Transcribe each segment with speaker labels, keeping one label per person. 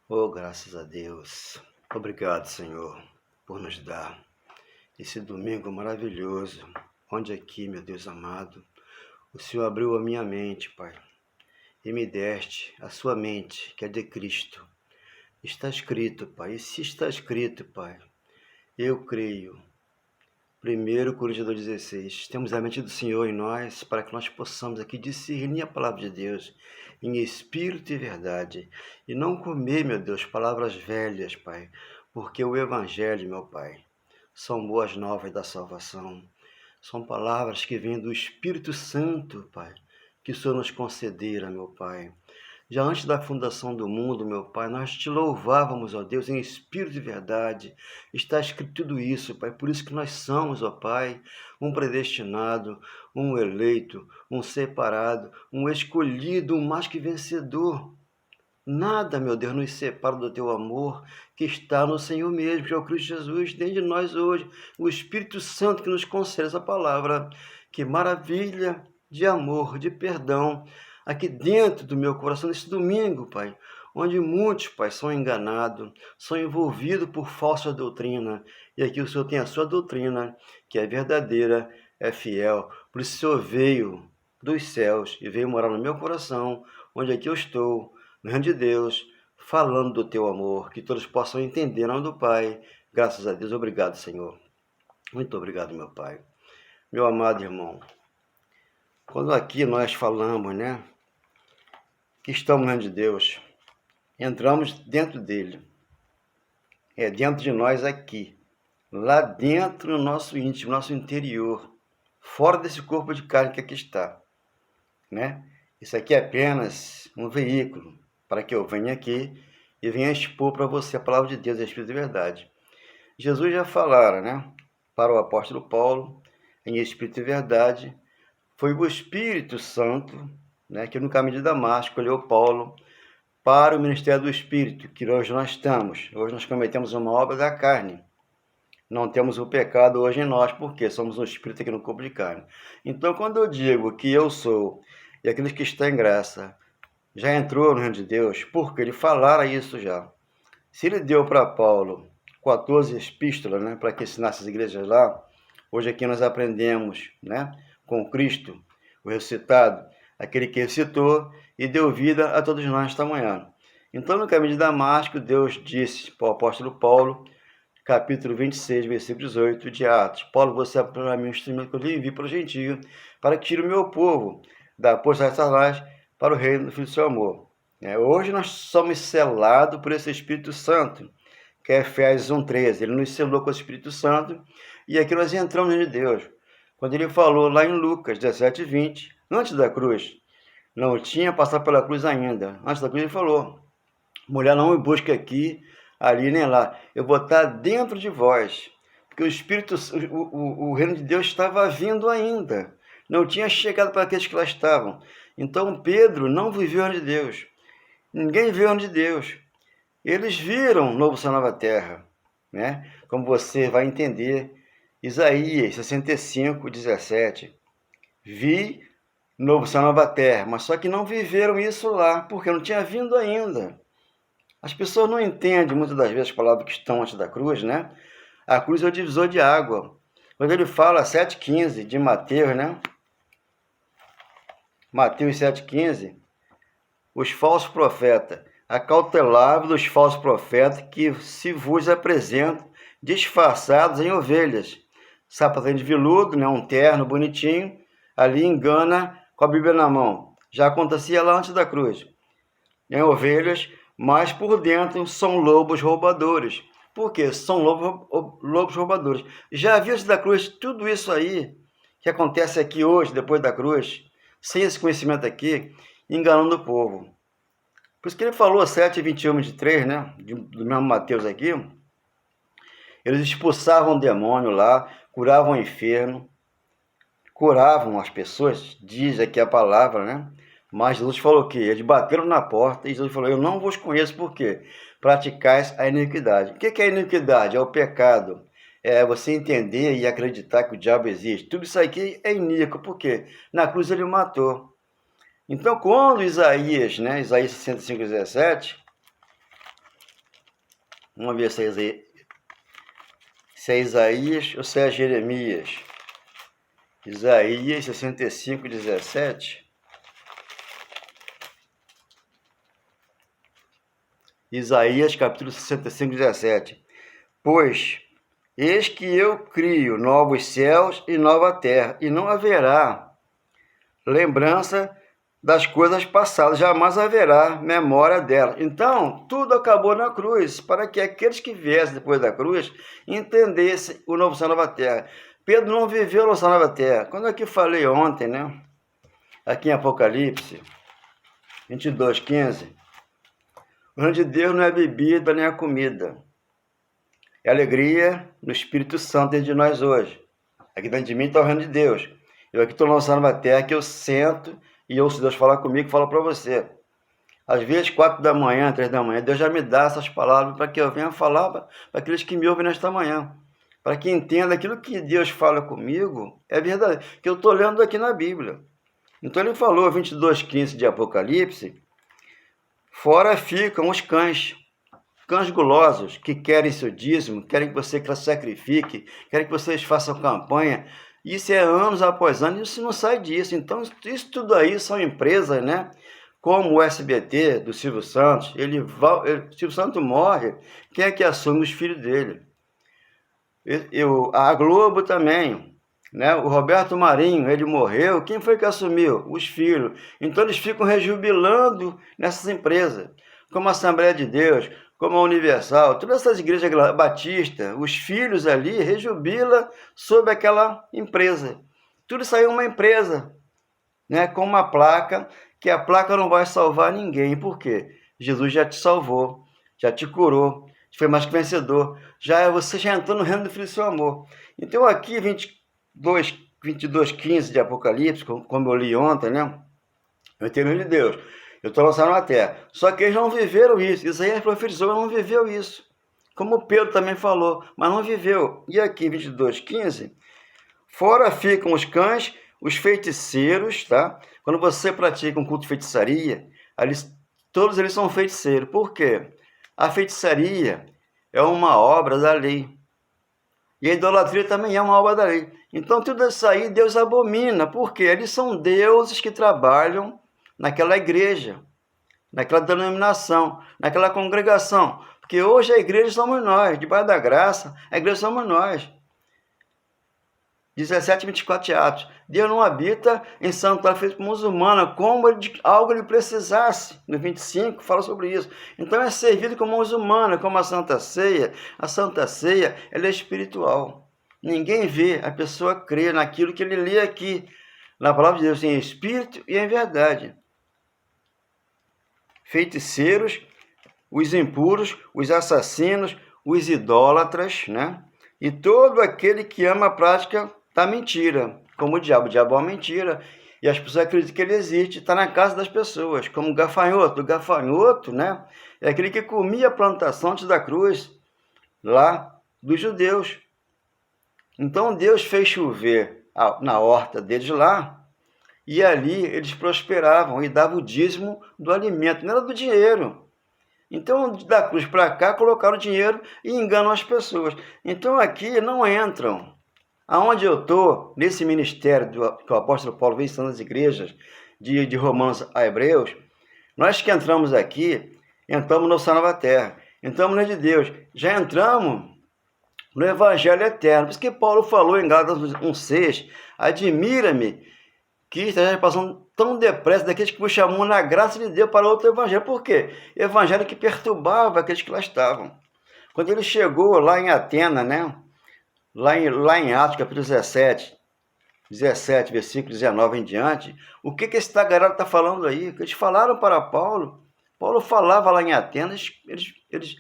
Speaker 1: Oh, graças a Deus. Obrigado, Senhor, por nos dar esse domingo maravilhoso, onde aqui, meu Deus amado, o Senhor abriu a minha mente, Pai, e me deste a sua mente, que é de Cristo. Está escrito, Pai, e se está escrito, Pai, eu creio. 1 Coríntios 2,16. Temos a mente do Senhor em nós para que nós possamos aqui discernir a palavra de Deus em espírito e verdade e não comer, meu Deus, palavras velhas, Pai, porque o Evangelho, meu Pai, são boas novas da salvação. São palavras que vêm do Espírito Santo, Pai, que o Senhor nos concedera, meu Pai. Já antes da fundação do mundo, meu Pai, nós te louvávamos, ó Deus, em espírito e verdade. Está escrito tudo isso, Pai. Por isso que nós somos, ó Pai, um predestinado, um eleito, um separado, um escolhido, um mais que vencedor. Nada, meu Deus, nos separa do teu amor que está no Senhor mesmo, que é o Cristo Jesus, dentro de nós hoje. O Espírito Santo que nos concede essa palavra. Que maravilha de amor, de perdão, aqui dentro do meu coração, nesse domingo, Pai, onde muitos, Pai, são enganados, são envolvidos por falsa doutrina. E aqui o Senhor tem a sua doutrina, que é verdadeira, é fiel. Por isso o Senhor veio dos céus e veio morar no meu coração, onde aqui eu estou, no reino de Deus, falando do teu amor, que todos possam entender, em nome do Pai. Graças a Deus, obrigado, Senhor. Muito obrigado, meu Pai. Meu amado irmão, quando aqui nós falamos, né, que estamos no reino de Deus, entramos dentro dele, é dentro de nós aqui, lá dentro no nosso íntimo, nosso interior, fora desse corpo de carne que aqui está, né? Isso aqui é apenas um veículo para que eu venha aqui e venha expor para você a palavra de Deus, a Espírito de verdade. Jesus já falara, né, para o apóstolo Paulo, em Espírito e verdade, foi o Espírito Santo, né, que no caminho de Damasco escolheu Paulo para o ministério do Espírito, que hoje nós estamos. Hoje nós cometemos uma obra da carne. Não temos o pecado hoje em nós, porque somos um Espírito aqui no corpo de carne. Então, quando eu digo que eu sou, e aqueles que estão em graça, já entrou no reino de Deus, porque ele falara isso já. Se ele deu para Paulo 14 epístolas, né, para que ensinasse as igrejas lá, hoje aqui nós aprendemos, né, com Cristo, o ressuscitado, aquele que ressuscitou e deu vida a todos nós esta manhã. Então, no caminho de Damasco, Deus disse para o apóstolo Paulo, capítulo 26, versículo 18 de Atos: Paulo, você é para mim um instrumento que eu lhe envio para o gentio, para que tire o meu povo da força de Satanás para o reino do Filho do seu amor. Hoje nós somos selados por esse Espírito Santo, que é Efésios 1,13. Ele nos selou com o Espírito Santo e aqui nós entramos de Deus. Quando ele falou lá em Lucas 17:20, antes da cruz, não tinha passado pela cruz ainda. Antes da cruz ele falou: mulher, não me busque aqui, ali nem lá. Eu vou estar dentro de vós. Porque o Espírito, o reino de Deus estava vindo ainda. Não tinha chegado para aqueles que lá estavam. Então Pedro não viveu o reino de Deus. Ninguém viu o reino de Deus. Eles viram novo céu e nova terra, né? Como você vai entender, Isaías 65:17. Vi novo céu e nova terra, mas só que não viveram isso lá, porque não tinha vindo ainda. As pessoas não entendem muitas das vezes as palavras que estão antes da cruz, né? A cruz é o divisor de água. Quando ele fala 7,15 de Mateus, né? Mateus 7,15, os falsos profetas, acautelavos dos falsos profetas que se vos apresentam disfarçados em ovelhas. Sapatinho de veludo, né? Um terno bonitinho, ali engana com a Bíblia na mão. Já acontecia lá antes da cruz. Em ovelhas, mas por dentro são lobos roubadores. Por quê? São lobos roubadores. Já viu antes da cruz tudo isso aí que acontece aqui hoje, depois da cruz, sem esse conhecimento aqui, enganando o povo. Por isso que ele falou 7:21-23, né? Do mesmo Mateus aqui. Eles expulsavam o demônio lá, curavam o enfermo, curavam as pessoas, diz aqui a palavra, né? Mas Jesus falou que eles bateram na porta e Jesus falou: eu não vos conheço, por quê? Praticais a iniquidade. O que é a iniquidade? É o pecado. É você entender e acreditar que o diabo existe. Tudo isso aqui é iníquo, por quê? Na cruz ele matou. Então, quando Isaías, né, Isaías 65:17, Vamos ver se é Isaías ou se é Jeremias. Isaías 65, 17. Isaías capítulo 65, 17. Pois, eis que eu crio novos céus e nova terra, e não haverá lembrança das coisas passadas, jamais haverá memória delas. Então, tudo acabou na cruz, para que aqueles que viessem depois da cruz entendessem o novo céu e nova terra. Pedro não viveu no novo céu e nova terra. Quando eu aqui falei ontem, né? Aqui em Apocalipse 22, 15, o reino de Deus não é bebida nem a comida. É alegria no Espírito Santo dentro de nós hoje. Aqui dentro de mim está o reino de Deus. Eu aqui estou lançando uma terra que eu sento e ouço Deus falar comigo, fala para você. Às vezes, 4 da manhã, 3 da manhã, Deus já me dá essas palavras para que eu venha falar para aqueles que me ouvem nesta manhã. Para que entenda aquilo que Deus fala comigo é verdade, que eu estou lendo aqui na Bíblia. Então ele falou, 22:15 de Apocalipse, fora ficam os cães gulosos, que querem seu dízimo, querem que você sacrifique, querem que vocês façam campanha. Isso é anos após anos, isso não sai disso. Então, isso tudo aí são empresas, né? Como o SBT, do Silvio Santos. O Silvio Santos morre, quem é que assume? Os filhos dele. A Globo também, né? O Roberto Marinho, ele morreu, quem foi que assumiu? Os filhos. Então, eles ficam rejubilando nessas empresas, como a Assembleia de Deus, como a Universal, todas essas igrejas batistas, os filhos ali rejubilam sobre aquela empresa. Tudo isso aí é uma empresa, né, com uma placa, que a placa não vai salvar ninguém. Por quê? Jesus já te salvou, já te curou, foi mais que vencedor. Você já entrou no reino do Filho do seu amor. Então aqui, 22:15 de Apocalipse, como eu li ontem, né? Eu tenho o reino de Deus. Eu estou lançando na terra. Só que eles não viveram isso. Isaías profetizou, mas não viveu isso. Como Pedro também falou, mas não viveu. E aqui, 22:15, fora ficam os cães, os feiticeiros, tá? Quando você pratica um culto de feitiçaria, todos eles são feiticeiros. Por quê? A feitiçaria é uma obra da lei. E a idolatria também é uma obra da lei. Então, tudo isso aí Deus abomina. Por quê? Eles são deuses que trabalham naquela igreja, naquela denominação, naquela congregação. Porque hoje a igreja somos nós, debaixo da graça, a igreja somos nós. 17:24 de Atos. Deus não habita em santuário feito por mãos humanas, como algo ele precisasse. No 25 fala sobre isso. Então é servido com mãos humanas, como a Santa Ceia. A Santa Ceia, ela é espiritual. Ninguém vê, a pessoa crê naquilo que ele lê aqui, na palavra de Deus, em espírito e em verdade. Feiticeiros, os impuros, os assassinos, os idólatras, né? E todo aquele que ama a prática da mentira, como o diabo. O diabo é uma mentira, e as pessoas acreditam que ele existe, está na casa das pessoas, como o gafanhoto. O gafanhoto, né? É aquele que comia a plantação antes da cruz, lá dos judeus. Então Deus fez chover na horta deles lá, e ali eles prosperavam e davam o dízimo do alimento, não era do dinheiro. Então, da cruz para cá, colocaram o dinheiro e enganam as pessoas. Então, aqui não entram. Aonde eu estou, nesse ministério que o apóstolo Paulo vem ensinando as igrejas, de Romanos a Hebreus, nós que entramos aqui, entramos no céu e nova terra, entramos no reino de Deus, já entramos no Evangelho eterno. Por isso que Paulo falou em Gálatas 1:6, admira-me que esteja passando tão depressa daqueles que me chamam na graça de Deus para outro evangelho. Por quê? Evangelho que perturbava aqueles que lá estavam. Quando ele chegou lá em Atenas, né? Lá em Atos, capítulo 17, versículo 19 em diante, o que esse tagarado está falando aí? Eles falaram para Paulo. Paulo falava lá em Atenas, eles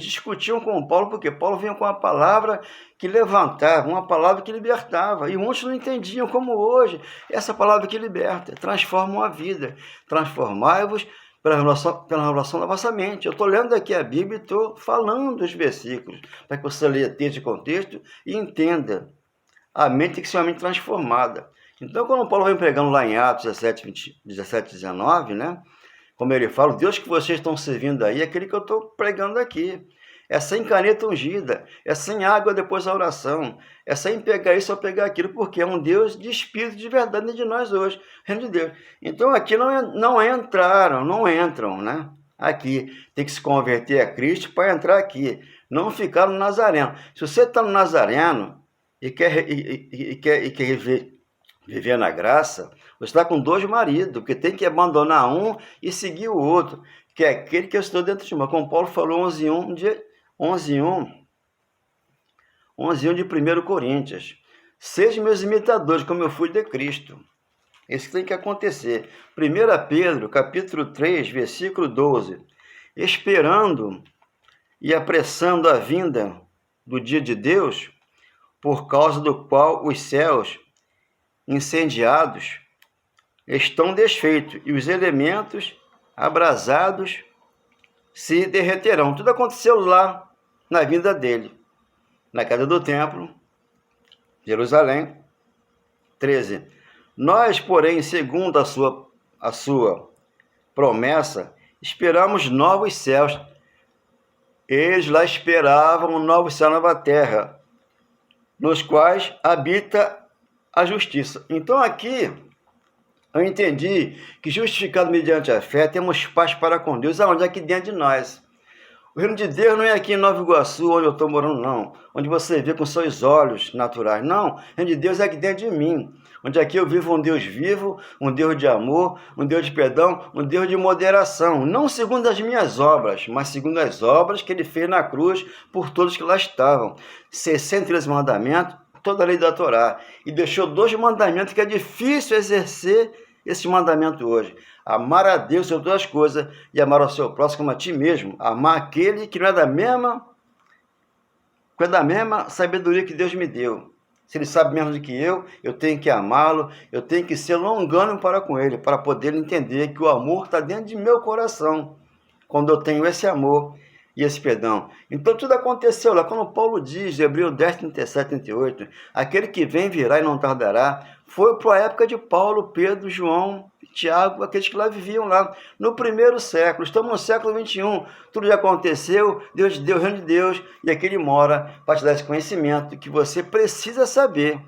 Speaker 1: discutiam com Paulo, porque Paulo vinha com uma palavra que levantava, uma palavra que libertava, e muitos não entendiam, como hoje, essa palavra que liberta, transforma a vida. Transformai-vos pela revelação da vossa mente. Eu estou lendo aqui a Bíblia e estou falando os versículos, para que você leia texto e contexto e entenda. A mente tem que ser uma mente transformada. Então, quando Paulo vem pregando lá em Atos 17, 19, né? Como ele fala, o Deus que vocês estão servindo aí é aquele que eu estou pregando aqui. É sem caneta ungida, é sem água depois da oração, é sem pegar isso ou pegar aquilo, porque é um Deus de espírito de verdade de nós hoje, reino de Deus. Então aqui não entram, né? Aqui tem que se converter a Cristo para entrar aqui, não ficar no Nazareno. Se você está no Nazareno e quer viver na graça, você está com dois maridos, porque tem que abandonar um e seguir o outro, que é aquele que eu estou dentro de mim. Como Paulo falou 11:1 de 1 Coríntios. Sejam meus imitadores, como eu fui de Cristo. Isso tem que acontecer. 1 Pedro, capítulo 3, versículo 12. Esperando e apressando a vinda do dia de Deus, por causa do qual os céus incendiados estão desfeitos e os elementos abrasados se derreterão. Tudo aconteceu lá na vinda dele, na queda do templo, Jerusalém. 13. Nós, porém, segundo a sua promessa, esperamos novos céus. Eles lá esperavam um novo céu e nova terra, nos quais habita a justiça. Então aqui eu entendi que, justificado mediante a fé, temos paz para com Deus. Aonde? Aqui dentro de nós. O reino de Deus não é aqui em Nova Iguaçu, onde eu estou morando, não. Onde você vê com seus olhos naturais. Não, o reino de Deus é aqui dentro de mim. Onde aqui eu vivo um Deus vivo, um Deus de amor, um Deus de perdão, um Deus de moderação. Não segundo as minhas obras, mas segundo as obras que ele fez na cruz por todos que lá estavam. 63 mandamentos, toda a lei da Torá. E deixou 2 mandamentos que é difícil exercer esse mandamento hoje: amar a Deus sobre todas as coisas e amar ao seu próximo como a ti mesmo. Amar aquele que não é da mesma sabedoria que Deus me deu. Se ele sabe menos do que eu tenho que amá-lo, eu tenho que ser longânimo para com ele, para poder entender que o amor está dentro de meu coração, quando eu tenho esse amor e esse perdão. Então tudo aconteceu lá, quando Paulo diz, Hebreus 10, 37, 38, aquele que vem virá e não tardará. Foi para a época de Paulo, Pedro, João, Tiago, aqueles que lá viviam lá, no primeiro século. Estamos no século 21, tudo já aconteceu, Deus deu o reino de Deus, e aqui ele mora para te dar esse conhecimento que você precisa saber.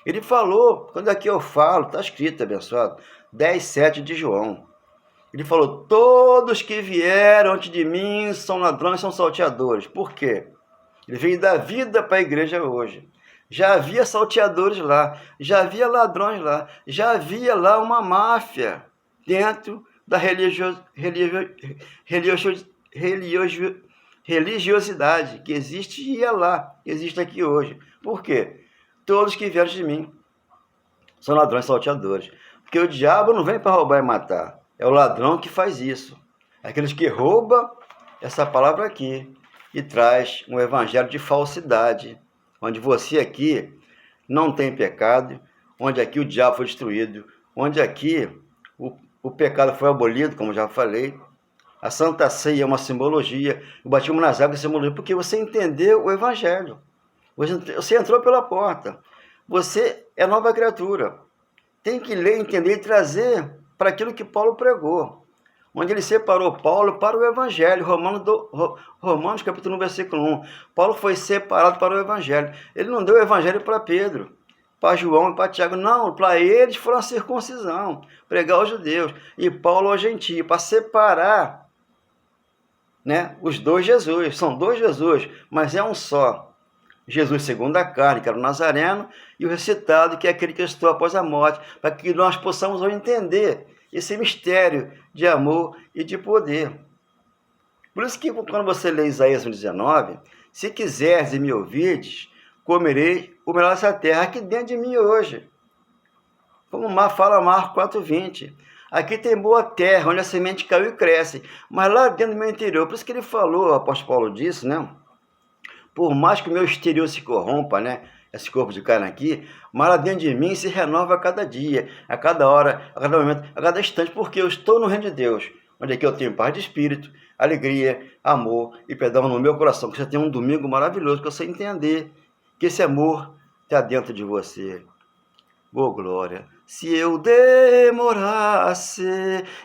Speaker 1: Ele falou, quando aqui eu falo, está escrito, abençoado, 10, 7 de João. Ele falou, todos que vieram antes de mim são ladrões, são salteadores. Por quê? Ele veio dar vida para a igreja hoje. Já havia salteadores lá, já havia ladrões lá, já havia lá uma máfia dentro da religiosidade que existe e é lá, existe aqui hoje. Por quê? Todos que vieram de mim são ladrões salteadores. Porque o diabo não vem para roubar e matar. É o ladrão que faz isso. Aqueles que roubam essa palavra aqui e traz um evangelho de falsidade, onde você aqui não tem pecado, onde aqui o diabo foi destruído, onde aqui o pecado foi abolido, como já falei. A Santa Ceia é uma simbologia, o batismo nas águas é simbologia, porque você entendeu o evangelho. Você entrou pela porta. Você é nova criatura. Tem que ler, entender e trazer para aquilo que Paulo pregou, onde ele separou Paulo para o Evangelho. Romanos capítulo 1, versículo 1. Paulo foi separado para o Evangelho. Ele não deu o Evangelho para Pedro, para João e para Tiago. Não, para eles foi uma circuncisão, pregar aos judeus, e Paulo aos gentios, para separar, né, os dois Jesus. São dois Jesus, mas é um só. Jesus segundo a carne, que era o Nazareno, e o ressuscitado, que é aquele que ressuscitou após a morte, para que nós possamos hoje entender esse mistério de amor e de poder. Por isso que quando você lê Isaías 19, se quiseres e me ouvirdes, comerei o melhor dessa terra, aqui dentro de mim hoje. Como fala Marcos 4:20. Aqui tem boa terra, onde a semente caiu e cresce, mas lá dentro do meu interior, por isso que ele falou, o apóstolo Paulo disse, né? Por mais que o meu exterior se corrompa, né? Esse corpo de carne aqui, mas lá dentro de mim se renova a cada dia, a cada hora, a cada momento, a cada instante, porque eu estou no reino de Deus, onde aqui eu tenho paz de espírito, alegria, amor e perdão no meu coração. Que você tenha um domingo maravilhoso, que você entender que esse amor está dentro de você. Boa glória. Se eu demorasse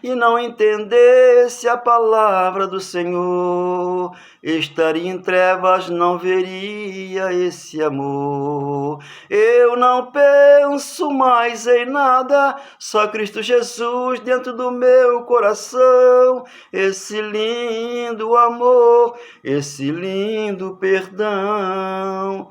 Speaker 1: e não entendesse a palavra do Senhor, estaria em trevas, não veria esse amor. Eu não penso mais em nada, só Cristo Jesus dentro do meu coração. Esse lindo amor, esse lindo perdão.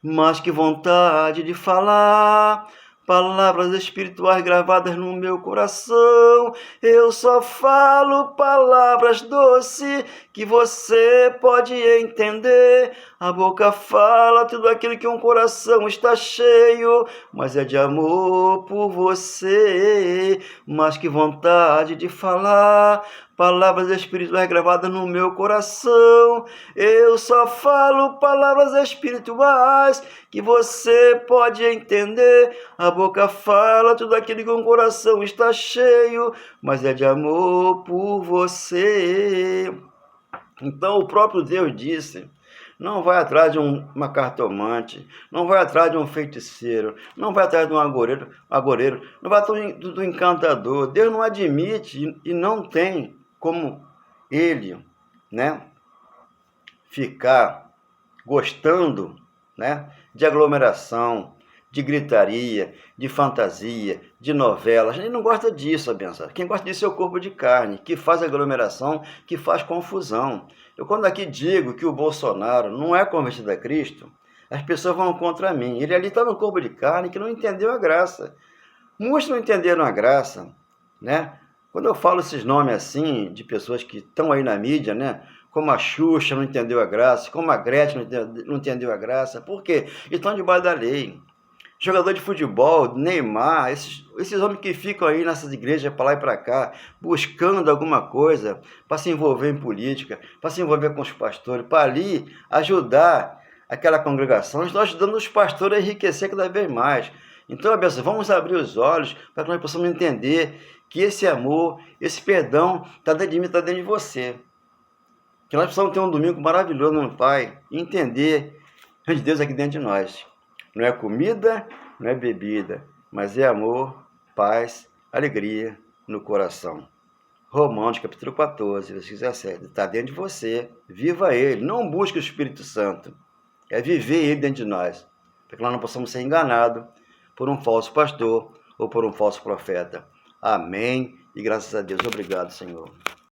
Speaker 1: Mas que vontade de falar palavras espirituais gravadas no meu coração. Eu só falo palavras doces que você pode entender. A boca fala tudo aquilo que um coração está cheio, mas é de amor por você. Mas que vontade de falar palavras espirituais gravadas no meu coração. Eu só falo palavras espirituais que você pode entender. A boca fala tudo aquilo que um coração está cheio, mas é de amor por você. Então o próprio Deus disse: não vai atrás de uma cartomante, não vai atrás de um feiticeiro, não vai atrás de um agoreiro, não vai atrás do encantador. Deus não admite e não tem como ele, né, ficar gostando, né, de aglomeração, de gritaria, de fantasia, de novela. A gente não gosta disso, abençoado. Quem gosta disso é o corpo de carne, que faz aglomeração, que faz confusão. Eu quando aqui digo que o Bolsonaro não é convertido a Cristo, as pessoas vão contra mim. Ele ali está no corpo de carne que não entendeu a graça. Muitos não entenderam a graça, né? Quando eu falo esses nomes assim, de pessoas que estão aí na mídia, né? Como a Xuxa não entendeu a graça, como a Gretchen não entendeu a graça. Por quê? Estão debaixo da lei. Jogador de futebol, Neymar, esses homens que ficam aí nessas igrejas para lá e para cá, buscando alguma coisa para se envolver em política, para se envolver com os pastores, para ali ajudar aquela congregação, estão ajudando os pastores a enriquecer cada vez mais. Então, abençoa, vamos abrir os olhos para que nós possamos entender que esse amor, esse perdão está dentro de mim, está dentro de você. Que nós precisamos ter um domingo maravilhoso no Pai e entender de Deus aqui dentro de nós. Não é comida, não é bebida, mas é amor, paz, alegria no coração. Romanos capítulo 14, versículo 17. Está dentro de você. Viva ele. Não busque o Espírito Santo. É viver ele dentro de nós. Para que nós não possamos ser enganados por um falso pastor ou por um falso profeta. Amém. E graças a Deus. Obrigado, Senhor.